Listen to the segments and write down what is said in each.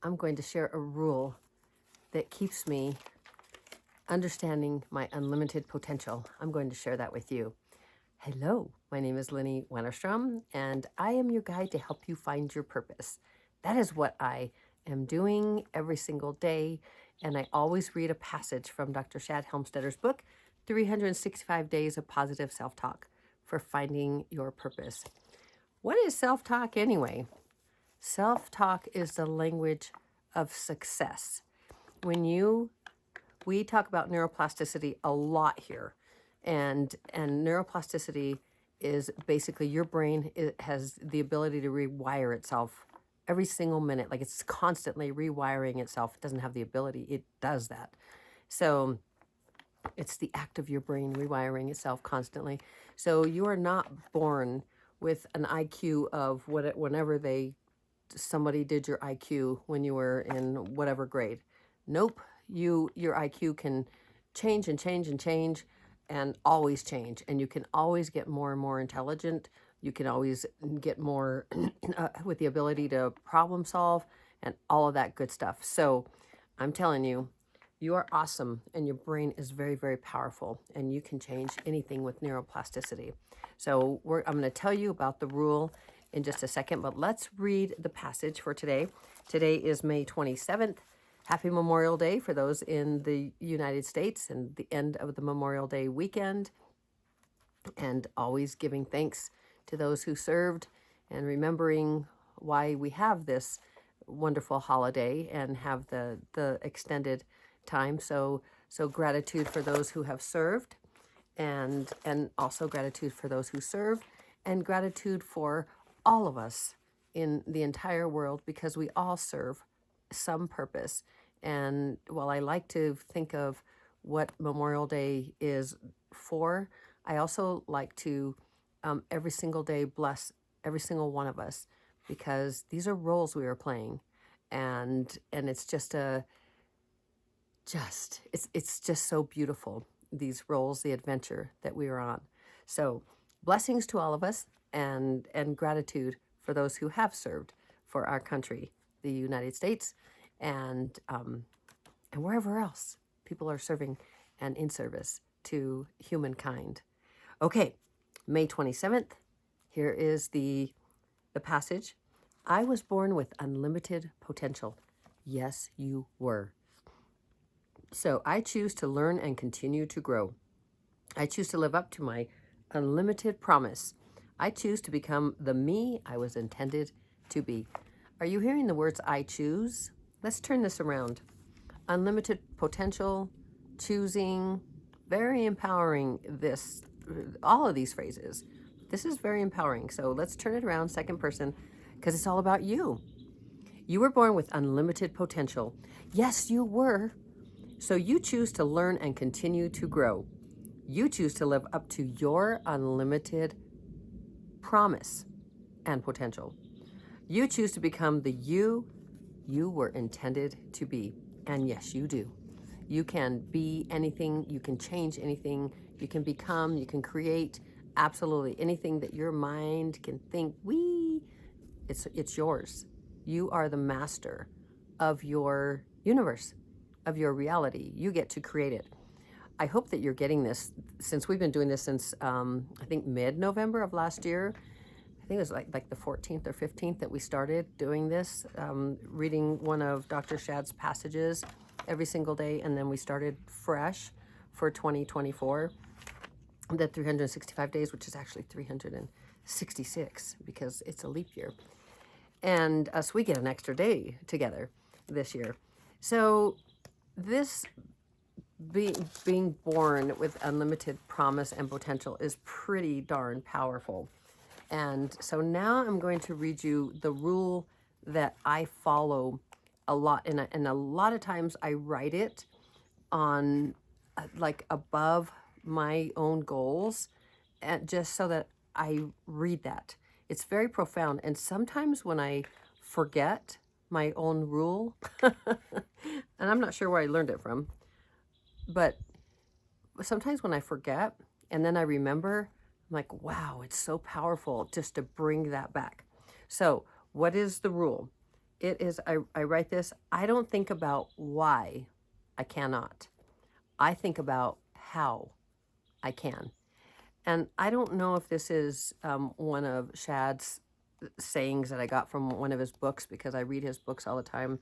I'm going to share a rule that keeps me understanding my unlimited potential. I'm going to share that with you. Hello, my name is Lynnie Wennerstrom, and I am your guide to help you find your purpose. That is what I am doing every single day, and I always read a passage from Dr. Shad Helmstedter's book, 365 Days of Positive Self-Talk for Finding Your Purpose. What is self-talk anyway? Self-talk is the language of success. We talk about neuroplasticity a lot here, and neuroplasticity is basically your brain has the ability to rewire itself every single minute. Like, it's constantly rewiring itself. It doesn't have the ability, it does that. So it's the act of your brain rewiring itself constantly. So you are not born with an IQ of whenever somebody did your IQ when you were in whatever grade. Nope. Your IQ can change and change and change and always change. And you can always get more and more intelligent. You can always get more with the ability to problem solve and all of that good stuff. So I'm telling you, you are awesome, and your brain is very, very powerful, and you can change anything with neuroplasticity. So I'm going to tell you about the rule in just a second, but let's read the passage for today. Today is May 27th. Happy Memorial Day for those in the United States, and the end of the Memorial Day weekend, and always giving thanks to those who served and remembering why we have this wonderful holiday and have the extended time. So gratitude for those who have served, and also gratitude for those who serve, and gratitude for all of us in the entire world, because we all serve some purpose. And while I like to think of what Memorial Day is for, I also like to every single day bless every single one of us, because these are roles we are playing, and it's it's just so beautiful, these roles, the adventure that we are on. So blessings to all of us, and gratitude for those who have served for our country, the United States, and wherever else people are serving and in service to humankind. Okay, May 27th, here is the passage. I was born with unlimited potential. Yes, you were. So I choose to learn and continue to grow. I choose to live up to my unlimited promise. I choose to become the me I was intended to be. Are you hearing the words I choose? Let's turn this around. Unlimited potential, choosing, very empowering, all of these phrases. This is very empowering. So let's turn it around, second person, because it's all about you. You were born with unlimited potential. Yes, you were. So you choose to learn and continue to grow. You choose to live up to your unlimited promise and potential. You choose to become the you were intended to be. And yes, you do. You can be anything, you can change anything, you can become, you can create absolutely anything that your mind can think. It's yours. You are the master of your universe, of your reality. You get to create it. I hope that you're getting this, since we've been doing this since I think mid-November of last year. I think it was like the 14th or 15th that we started doing this, reading one of Dr. Shad's passages every single day, and then we started fresh for 2024, the 365 days, which is actually 366 because it's a leap year. And so we get an extra day together this year. So this being born with unlimited promise and potential is pretty darn powerful. And so now I'm going to read you the rule that I follow a lot. And a lot of times I write it on like above my own goals, and just so that I read that. It's very profound. And sometimes when I forget my own rule, and I'm not sure where I learned it from, but sometimes when I forget and then I remember, I'm like, wow, it's so powerful just to bring that back. So what is the rule? It is, I write this, I don't think about why I cannot. I think about how I can. And I don't know if this is one of Shad's sayings that I got from one of his books, because I read his books all the time,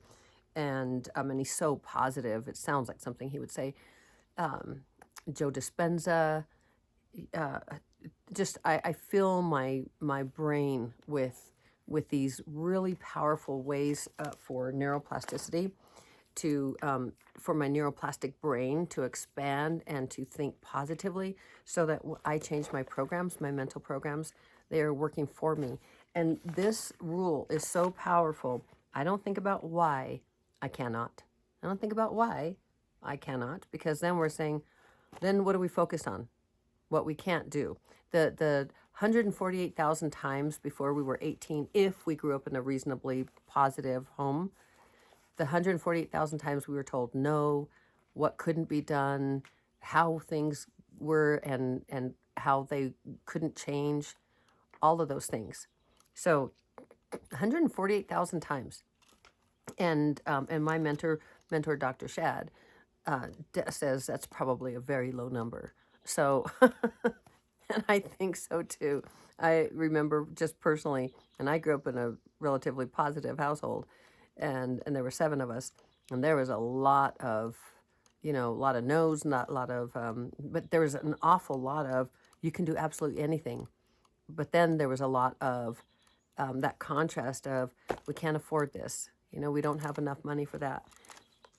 and he's so positive. It sounds like something he would say. Joe Dispenza, uh, just I fill my brain with these really powerful ways for neuroplasticity, to for my neuroplastic brain to expand and to think positively, so that I change my programs, my mental programs. They are working for me. And this rule is so powerful. I don't think about why I cannot. I don't think about why I cannot, because then we're saying, then what are we focused on? What we can't do. The 148,000 times before we were 18, if we grew up in a reasonably positive home, the 148,000 times we were told no, what couldn't be done, how things were, and how they couldn't change, all of those things. So 148,000 times. And my mentor Dr. Shad says that's probably a very low number. So and I think so too. I remember just personally, and I grew up in a relatively positive household, and there were 7 of us, and there was a lot of, a lot of no's, not a lot of, but there was an awful lot of, you can do absolutely anything. But then there was a lot of that contrast of, we can't afford this. We don't have enough money for that.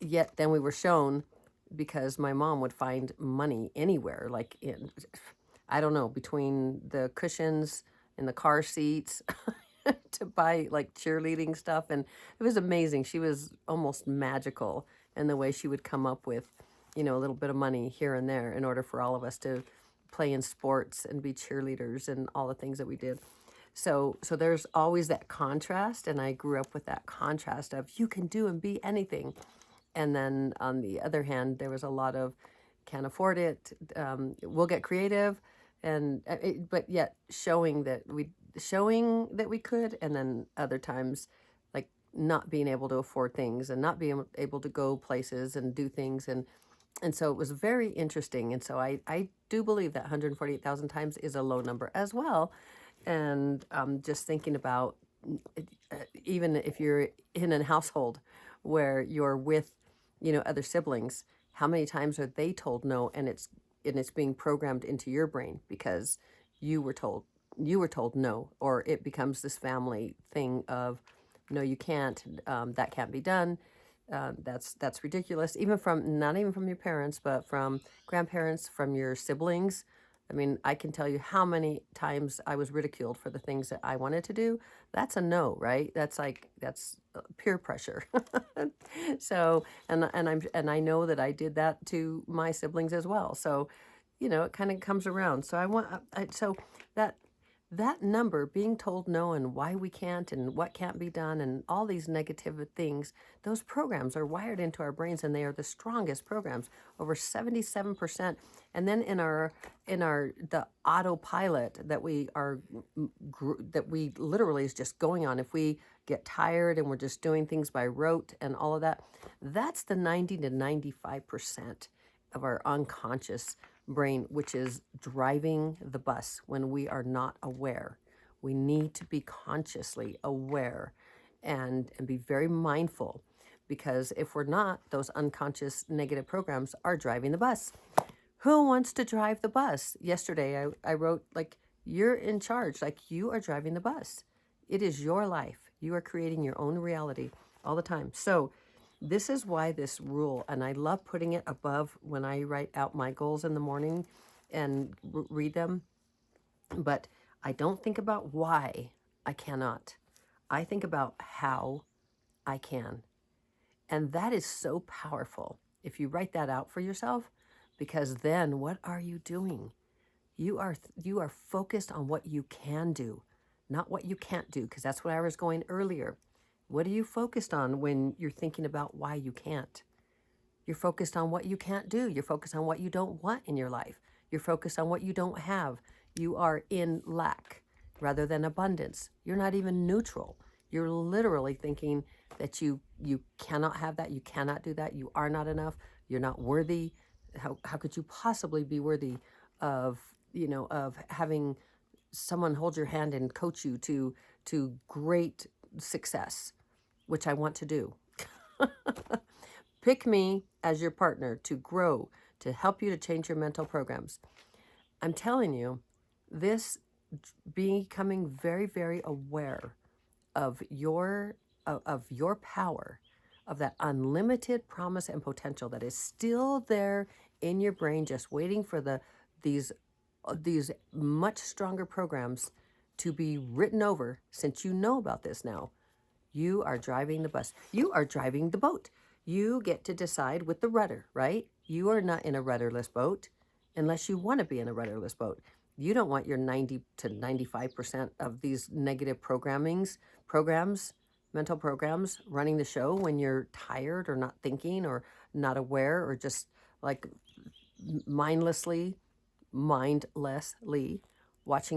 Yet then we were shown, because my mom would find money anywhere, like in, I don't know, between the cushions in the car seats to buy like cheerleading stuff. And it was amazing. She was almost magical in the way she would come up with, a little bit of money here and there in order for all of us to play in sports and be cheerleaders and all the things that we did. So there's always that contrast, and I grew up with that contrast of, you can do and be anything. And then on the other hand, there was a lot of, can't afford it, we'll get creative, but yet showing that we could, and then other times, like, not being able to afford things and not being able to go places and do things, and so it was very interesting. And so I do believe that 148,000 times is a low number as well. And just thinking about, even if you're in a household where you're with, other siblings, how many times are they told no, and it's being programmed into your brain because you were told no, or it becomes this family thing of, no, you can't, that can't be done, that's ridiculous, even from, not even from your parents, but from grandparents, from your siblings. I mean, I can tell you how many times I was ridiculed for the things that I wanted to do. That's a no, right? That's peer pressure. So, and I know that I did that to my siblings as well. So, it kind of comes around. So so that that number, being told no, and why we can't, and what can't be done, and all these negative things, those programs are wired into our brains, and they are the strongest programs, over 77%. And then in our the autopilot that that we literally is just going on, if we get tired and we're just doing things by rote and all of that, that's the 90 to 95% of our unconscious brain, which is driving the bus when we are not aware. We need to be consciously aware, and be very mindful, because if we're not, those unconscious negative programs are driving the bus. Who wants to drive the bus? Yesterday, I wrote, like, you're in charge, like, you are driving the bus. It is your life. You are creating your own reality all the time. So this is why this rule, and I love putting it above when I write out my goals in the morning and read them, but I don't think about why I cannot. I think about how I can. And that is so powerful if you write that out for yourself, because then what are you doing? You are focused on what you can do, not what you can't do, because that's where I was going earlier. What are you focused on when you're thinking about why you can't? You're focused on what you can't do. You're focused on what you don't want in your life. You're focused on what you don't have. You are in lack rather than abundance. You're not even neutral. You're literally thinking, that you cannot have that, you cannot do that, you are not enough, you're not worthy. How could you possibly be worthy of, of having someone hold your hand and coach you to great success, which I want to do. Pick me as your partner to grow, to help you to change your mental programs. I'm telling you, this becoming very, very aware of your power, of that unlimited promise and potential that is still there in your brain, just waiting for these much stronger programs to be written over. Since you know about this now, you are driving the bus. You are driving the boat. You get to decide with the rudder, right? You are not in a rudderless boat unless you want to be in a rudderless boat. You don't want your 90 to 95% of these negative programs, mental programs, running the show when you're tired or not thinking or not aware or just like mindlessly watching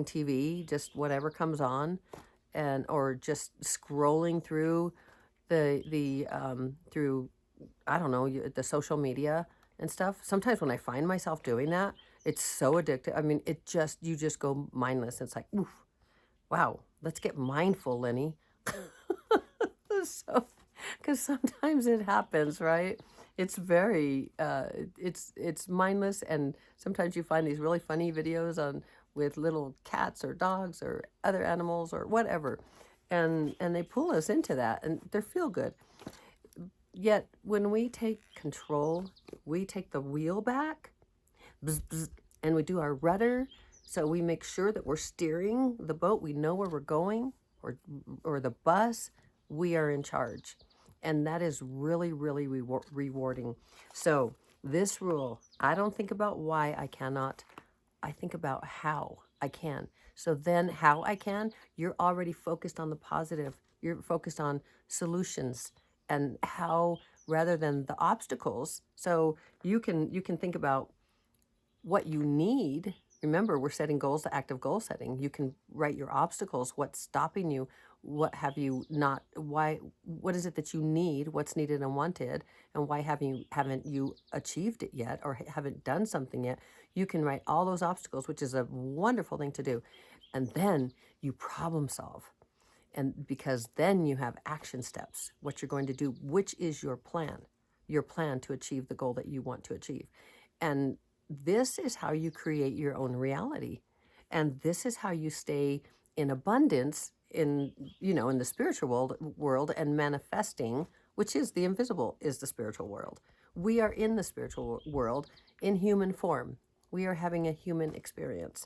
TV, just whatever comes on, and or just scrolling through through, I don't know, the social media and stuff. Sometimes when I find myself doing that, it's so addictive. I mean, you just go mindless. It's like, oof, wow, let's get mindful, Lynnie. So, because sometimes it happens, right? It's very, it's mindless, and sometimes you find these really funny videos with little cats or dogs or other animals or whatever, and they pull us into that, and they feel good. Yet when we take control, we take the wheel back, bzz, bzz, and we do our rudder, so we make sure that we're steering the boat. We know where we're going, or the bus. We are in charge, and that is really, really rewarding. So this rule, I don't think about why I cannot. I think about how I can. So then how I can, you're already focused on the positive. You're focused on solutions and how, rather than the obstacles. So you can think about what you need. Remember, we're setting goals to active goal setting. You can write your obstacles, what's stopping you, what have you not, why, what is it that you need, what's needed and wanted, and why haven't you achieved it yet or haven't done something yet. You can write all those obstacles, which is a wonderful thing to do. And then you problem solve. And because then you have action steps, what you're going to do, which is your plan to achieve the goal that you want to achieve. And this is how you create your own reality. And this is how you stay in abundance in the spiritual world and manifesting, which is the invisible, is the spiritual world. We are in the spiritual world in human form. We are having a human experience.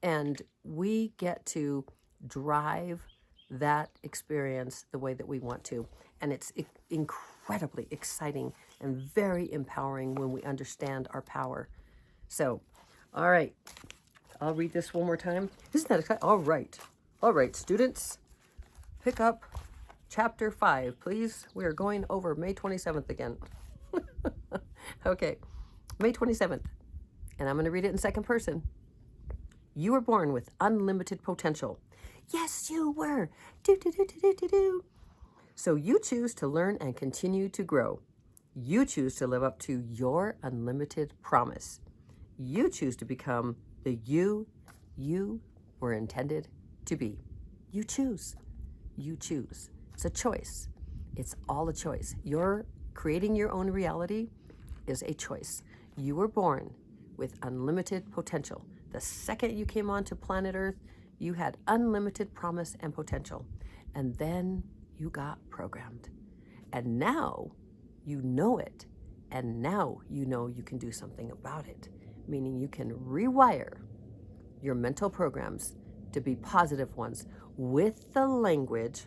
And we get to drive that experience the way that we want to. And it's incredibly exciting and very empowering when we understand our power. So, all right, I'll read this one more time. Isn't that exciting? All right, students, pick up chapter 5, please. We are going over May 27th again. Okay, May 27th, and I'm going to read it in second person. You were born with unlimited potential. Yes, you were. Do. So you choose to learn and continue to grow. You choose to live up to your unlimited promise. You choose to become the you were intended to be. You choose. You choose. It's a choice. It's all a choice. Your creating your own reality is a choice. You were born with unlimited potential. The second you came onto planet Earth, you had unlimited promise and potential. And then you got programmed. And now you know it. And now you know you can do something about it. Meaning you can rewire your mental programs to be positive ones with the language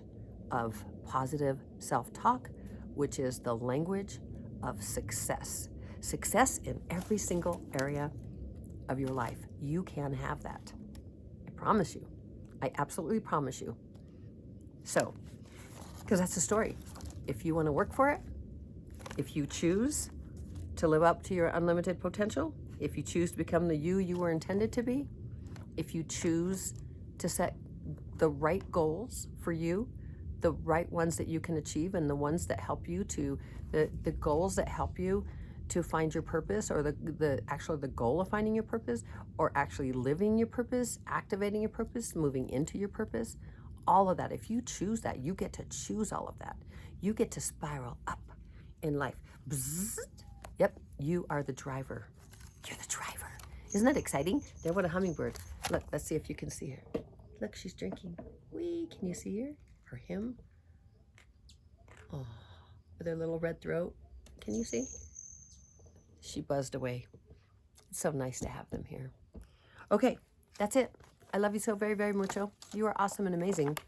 of positive self-talk, which is the language of success. Success in every single area of your life. You can have that. I promise you. I absolutely promise you. So, because that's the story. If you want to work for it, if you choose to live up to your unlimited potential, if you choose to become the you were intended to be, if you choose to set the right goals for you the right ones that you can achieve, and the ones that help you to, the goals that help you to find your purpose, or the goal of finding your purpose, or actually living your purpose, activating your purpose, moving into your purpose. All of that, if you choose that, you get to choose all of that. You get to spiral up in life. Bzzzt. Yep, you are the driver. You're the driver. Isn't that exciting? There went a hummingbird. Look, let's see if you can see her. Look, she's drinking. Wee, can you see her? Or him? Oh, with her little red throat. Can you see? She buzzed away. It's so nice to have them here. Okay, that's it. I love you so very, very mucho. You are awesome and amazing.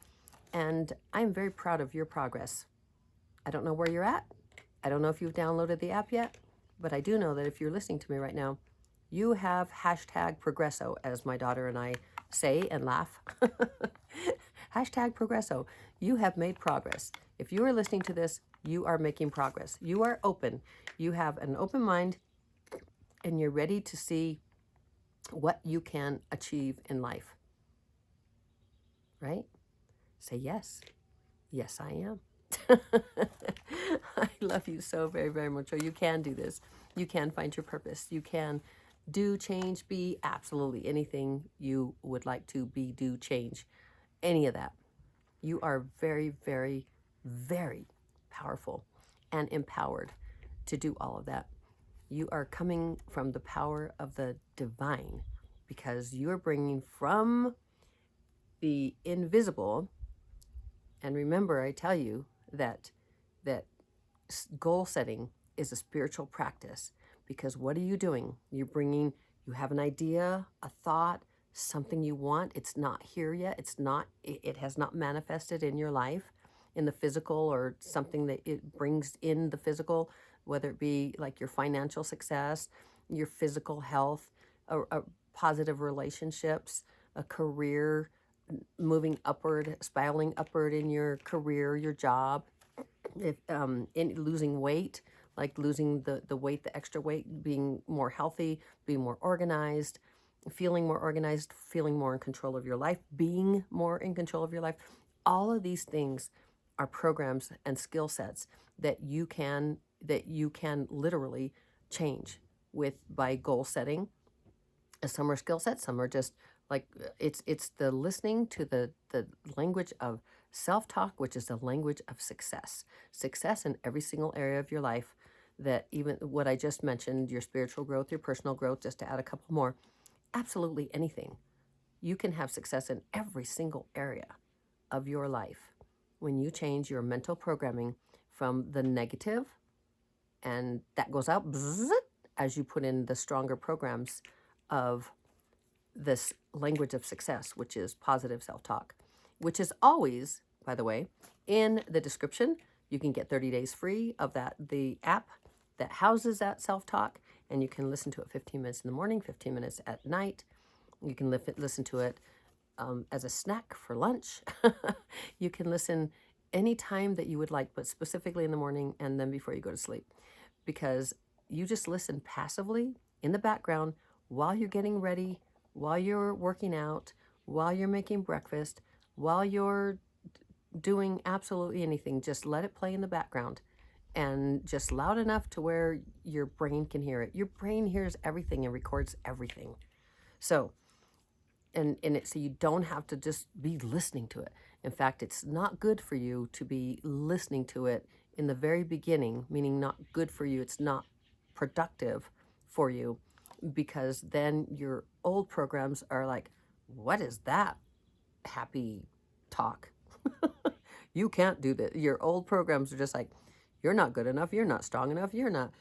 And I'm very proud of your progress. I don't know where you're at. I don't know if you've downloaded the app yet, but I do know that if you're listening to me right now, you have hashtag Progresso, as my daughter and I say and laugh. Hashtag Progresso. You have made progress. If you are listening to this, you are making progress. You are open. You have an open mind, and you're ready to see what you can achieve in life. Right? Say yes. Yes, I am. I love you so very, very much. You can do this. You can find your purpose. You can do, change, be absolutely anything you would like to be, do, change, any of that. You are very, very, very powerful and empowered to do all of that. You are coming from the power of the divine, because you are bringing from the invisible. And remember, I tell you that goal setting is a spiritual practice, because what are you doing? You have an idea, a thought, something you want. It's not here yet. It has not manifested in your life, in the physical, or something that it brings in the physical, whether it be like your financial success, your physical health, a positive relationships, a career, moving upward, spiraling upward in your career, your job, if in losing weight, like losing the weight, the extra weight, being more healthy, being more organized, feeling more in control of your life, being more in control of your life. All of these things are programs and skill sets that you can literally change by goal setting. Some are skill sets, some are just like it's the listening to the language of self-talk, which is the language of success in every single area of your life. That even what I just mentioned, your spiritual growth, your personal growth, just to add a couple more, absolutely anything. You can have success in every single area of your life when you change your mental programming from the negative, and that goes out as you put in the stronger programs of this language of success, which is positive self-talk, which is always, by the way, in the description. You can get 30 days free of the app that houses that self-talk, and you can listen to it 15 minutes in the morning, 15 minutes at night. You can listen to it as a snack for lunch. You can listen anytime that you would like, but specifically in the morning and then before you go to sleep, because you just listen passively in the background while you're getting ready, while you're working out, while you're making breakfast, while you're doing absolutely anything. Just let it play in the background, and just loud enough to where your brain can hear it. Your brain hears everything and records everything. So, so you don't have to just be listening to it. In fact, it's not good for you to be listening to it in the very beginning, meaning not good for you. It's not productive for you, because then your old programs are like, what is that happy talk? You can't do that. Your old programs are just like, you're not good enough, you're not strong enough, you're not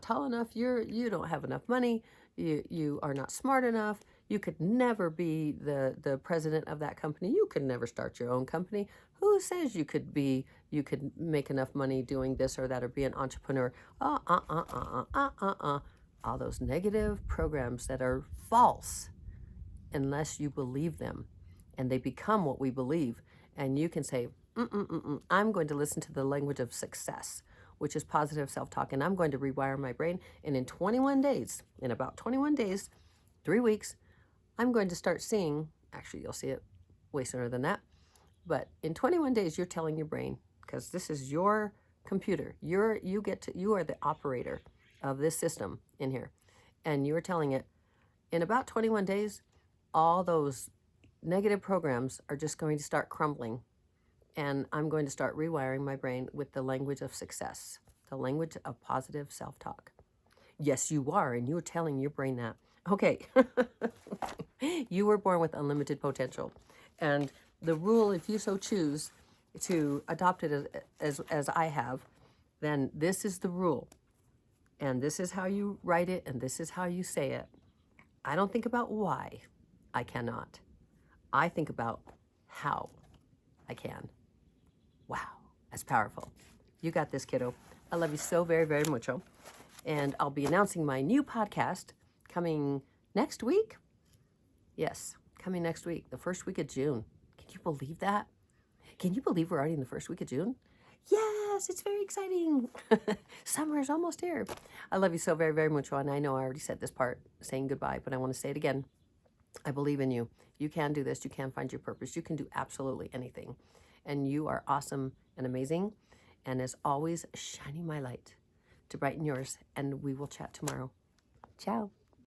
tall enough, you don't have enough money, you are not smart enough, you could never be the president of that company, you could never start your own company. Who says you could make enough money doing this or that, or be an entrepreneur? All those negative programs that are false unless you believe them, and they become what we believe. And you can say, I'm going to listen to the language of success, which is positive self-talk, and I'm going to rewire my brain. And in about 21 days, 3 weeks, I'm going to start seeing, actually you'll see it way sooner than that, But in 21 days, you're telling your brain, because this is your computer, you are the operator of this system in here, and you're telling it, in about 21 days, all those negative programs are just going to start crumbling, and I'm going to start rewiring my brain with the language of success, the language of positive self-talk. Yes, you are, and you're telling your brain that. Okay. You were born with unlimited potential. And the rule, if you so choose to adopt it as I have, then this is the rule. And this is how you write it, and this is how you say it. I don't think about why I cannot. I think about how I can. Wow, that's powerful. You got this, kiddo. I love you so very, very mucho. And I'll be announcing my new podcast coming next week. Yes, coming next week, the first week of June. Can you believe that? Can you believe we're already in the first week of June? Yes, it's very exciting. Summer is almost here. I love you so very, very much. And I know I already said this part, saying goodbye, but I want to say it again. I believe in you. You can do this. You can find your purpose. You can do absolutely anything. And you are awesome and amazing. And as always, shining my light to brighten yours. And we will chat tomorrow. Ciao.